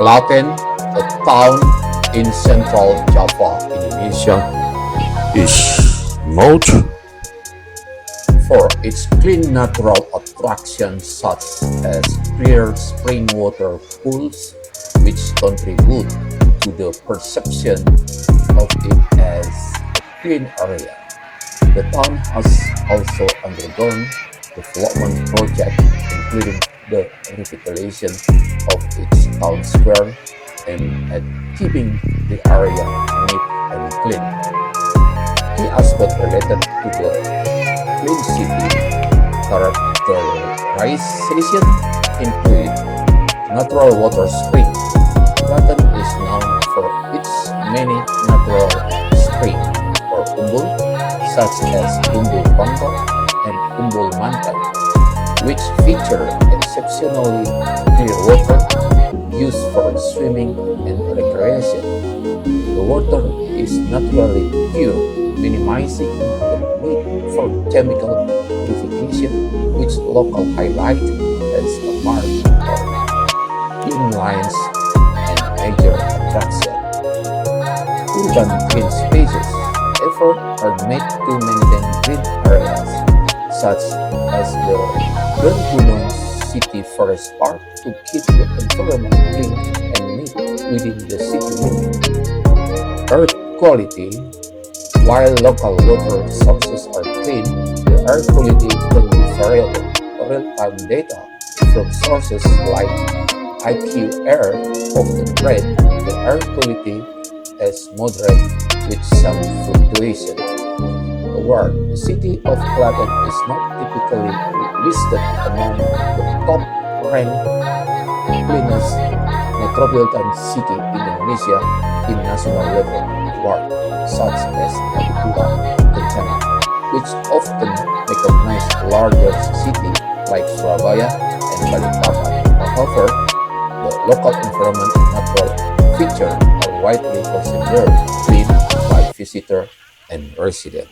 Klaten, a town in central Java, Indonesia, is known for its clean natural attractions such as clear spring water pools, which contribute to the perception of it as a clean area. The town has also undergone development projects, including the revitalization of its town square aimed at keeping the area neat and clean. Key aspects related to the clean city characterization include natural water springs. Klaten is known for its many natural springs or umbul, such as Umbul Pumbul and Pumbul Mountain, which feature exceptionally clear water used for swimming and recreation. The water is naturally pure, minimizing the need for chemical purification, which local highlight as a mark of cleanliness and major attraction. Urban green spaces. Efforts are made to maintain green areas, such as the Umbul City Forest Park, to keep the environment clean and neat within the city limits. Air quality. While local water sources are clean, the air quality can be variable. Real-time data from sources like IQAir often rate the air quality as moderate with some fluctuation. Award. The city of Klaten is not typically listed among the top-ranked cleanest metropolitan city in Indonesia in national level award, such as Umbul Kencana, which often recognize larger cities like Surabaya and Balikpapan. However, the local environment and natural features are widely considered clean by visitors and residents.